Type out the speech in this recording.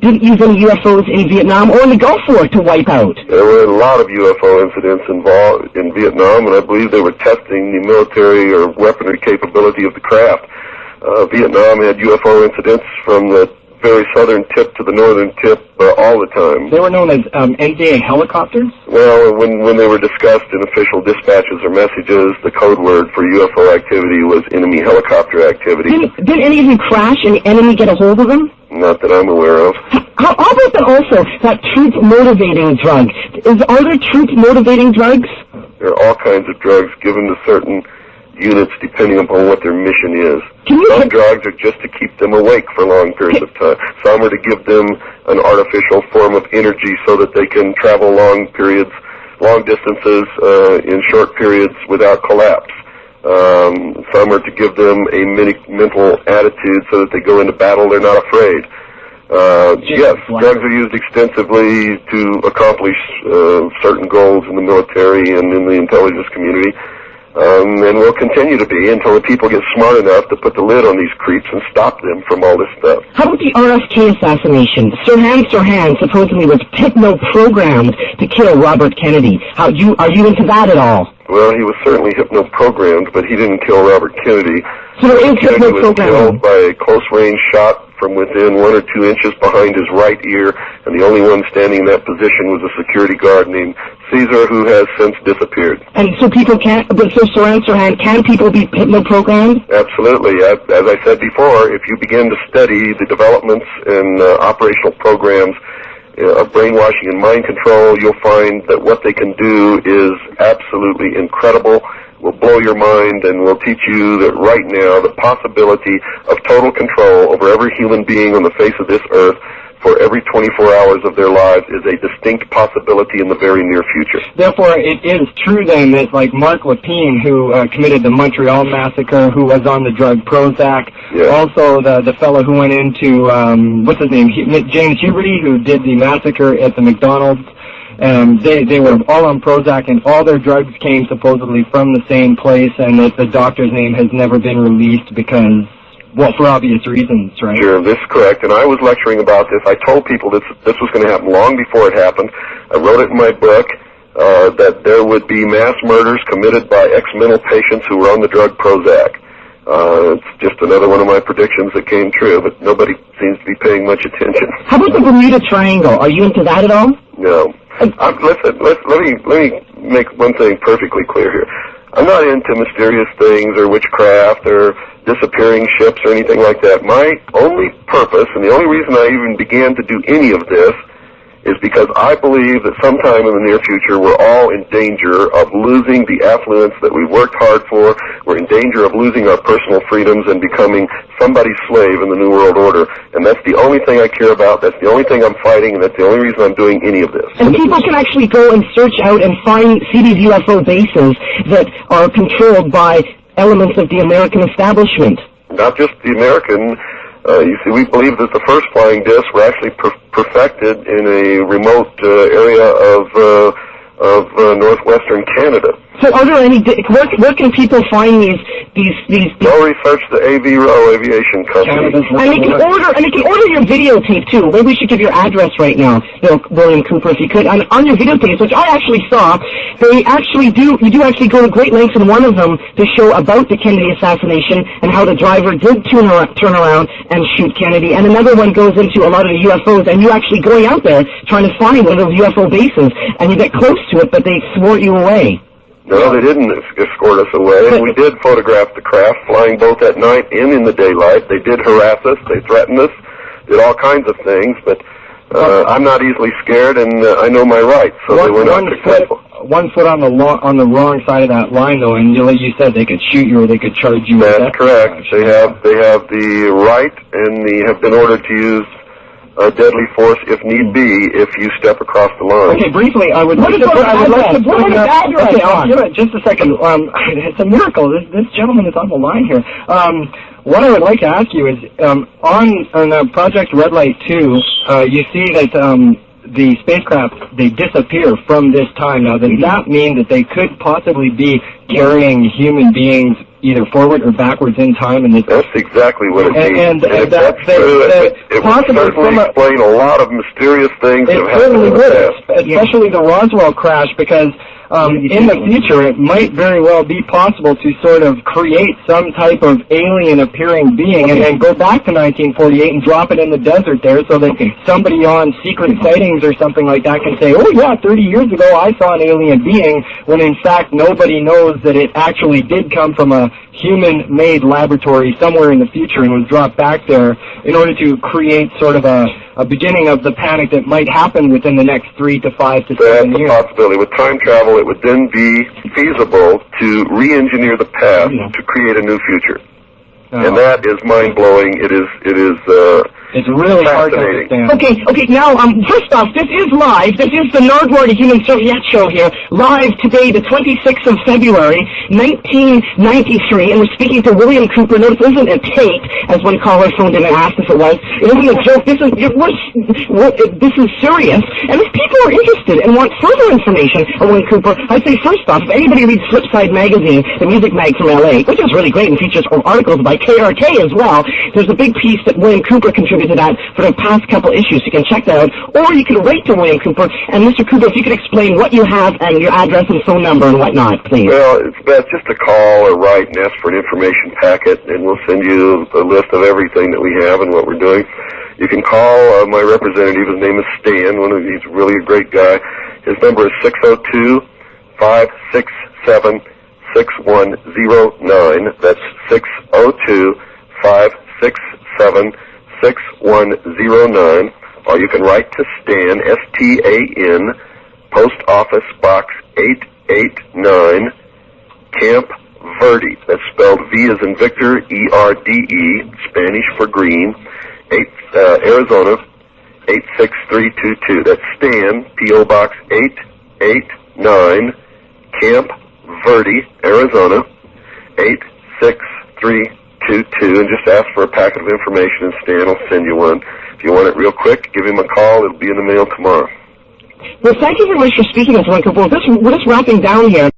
didn't use any UFOs in Vietnam or in the Gulf War to wipe out. There were a lot of UFO incidents involved in Vietnam, and I believe they were testing the military or weaponry capability of the craft. Vietnam had UFO incidents from the very southern tip to the northern tip all the time. They were known as NDA helicopters? Well, when they were discussed in official dispatches or messages, the code word for UFO activity was enemy helicopter activity. Did any of them crash and the enemy get a hold of them? Not that I'm aware of. How about that also, that troop-motivating drug? Are there troop-motivating drugs? There are all kinds of drugs given to certain units depending upon what their mission is. Some drugs are just to keep them awake for long periods of time. Some are to give them an artificial form of energy so that they can travel long distances in short periods without collapse. Some are to give them a mental attitude so that they go into battle, they're not afraid. Yes, drugs are used extensively to accomplish certain goals in the military and in the intelligence community. And will continue to be until the people get smart enough to put the lid on these creeps and stop them from all this stuff. How about the RFK assassination? Sirhan supposedly was hypno-programmed to kill Robert Kennedy. Are you into that at all? Well, he was certainly hypno-programmed, but he didn't kill Robert Kennedy. So there is Kennedy was killed by a close-range shot from within 1 or 2 inches behind his right ear, and the only one standing in that position was a security guard named Caesar, who has since disappeared. And so people can't, so Sirhan, can people be hypno-programmed? Absolutely. As I said before, if you begin to study the developments and operational programs of brainwashing and mind control, you'll find that what they can do is absolutely incredible, will blow your mind, and will teach you that right now the possibility of total control over every human being on the face of this earth for every 24 hours of their lives is a distinct possibility in the very near future. Therefore, it is true then that, like Mark Lapine, who committed the Montreal massacre, who was on the drug Prozac, also the fellow who went into, what's his name, James Huberty, who did the massacre at the McDonald's, they were all on Prozac, and all their drugs came supposedly from the same place, and that the doctor's name has never been released because, well, for obvious reasons, right? Sure, this is correct, and I was lecturing about this. I told people this was going to happen long before it happened. I wrote it in my book that there would be mass murders committed by ex-mental patients who were on the drug Prozac. It's just another one of my predictions that came true, but nobody seems to be paying much attention. How about the Bermuda Triangle? Are you into that at all? No. Listen, let me make one thing perfectly clear here. I'm not into mysterious things or witchcraft or disappearing ships or anything like that. My only purpose, and the only reason I even began to do any of this, is because I believe that sometime in the near future we're all in danger of losing the affluence that we worked hard for. We're in danger of losing our personal freedoms and becoming somebody's slave in the New World Order. And that's the only thing I care about. That's the only thing I'm fighting, and that's the only reason I'm doing any of this. And people can actually go and search out and see these UFO bases that are controlled by elements of the American establishment. Not just the American. You see, we believe that the first flying discs were actually perfected in a remote area of northwestern Canada. So are there any, where can people find these? Go research the AVRO Aviation Company. And they can order your videotape too. Maybe we should give your address right now, William Cooper, if you could. On your videotapes, which I actually saw, you do actually go to great lengths in one of them to show about the Kennedy assassination and how the driver did turn around and shoot Kennedy. And another one goes into a lot of the UFOs, and you actually going out there trying to find one of those UFO bases, and you get close to it, but they thwart you away. No, they didn't escort us away. We did photograph the craft flying both at night and in the daylight. They did harass us. They threatened us. Did all kinds of things. But I'm not easily scared, and I know my rights, so they were not successful. 1 foot on the wrong side of that line, though, and like you said, they could shoot you or they could charge you. That's correct. They have the right, and they have been ordered to use deadly force if need be if you step across the line. Okay, briefly, I would like to bring up. Okay, I'll give it just a second. It's a miracle. This gentleman is on the line here. What I would like to ask you is, on Project Red Light 2, you see that the spacecraft, they disappear from this time. Now, does that mean that they could possibly be carrying human beings either forward or backwards in time. And that's exactly what it means. And if that's true, it would certainly explain a lot of mysterious things that have happened in the past. Especially the Roswell crash, because in the future, it might very well be possible to sort of create some type of alien-appearing being and then go back to 1948 and drop it in the desert there so that somebody on secret sightings or something like that can say, oh, yeah, 30 years ago I saw an alien being, when in fact nobody knows that it actually did come from a human-made laboratory somewhere in the future and was dropped back there in order to create sort of a beginning of the panic that might happen within the next 3 to 5 to 7 years. That's a possibility. With time travel, it would then be feasible to re-engineer the past to create a new future. And that is mind-blowing. It is it's really hard to understand. Okay, now, first off, this is live. This is the Nardwuar Human Serviette show here, live today, the 26th of February, 1993, and we're speaking to William Cooper. Notice this isn't a tape, as one caller phoned in and asked if it was. It isn't a joke. This is serious. And if people are interested and want further information on William Cooper, I'd say first off, if anybody reads Flipside Magazine, the music mag from LA, which is really great and features articles by KRK as well, there's a big piece that William Cooper contributed to that for the past couple issues. You can check that out, or you can write to William Cooper. And Mr. Cooper, if you could explain what you have and your address and phone number and whatnot, please. Well, it's best just to call or write and ask for an information packet, and we'll send you a list of everything that we have and what we're doing. You can call my representative. His name is Stan. He's really a great guy. His number is 602-567-6109. That's 602-567-6109. Or you can write to Stan, S-T-A-N, Post Office Box 889, Camp Verde. That's spelled V as in Victor, E-R-D-E, Spanish for green, Arizona, 86322. That's Stan, P.O. Box 889, Camp Verde, Arizona, 86322, and just ask for a packet of information, and Stan will send you one. If you want it real quick, give him a call. It'll be in the mail tomorrow. Well, thank you very much for speaking to us, William Cooper. We're just wrapping down here.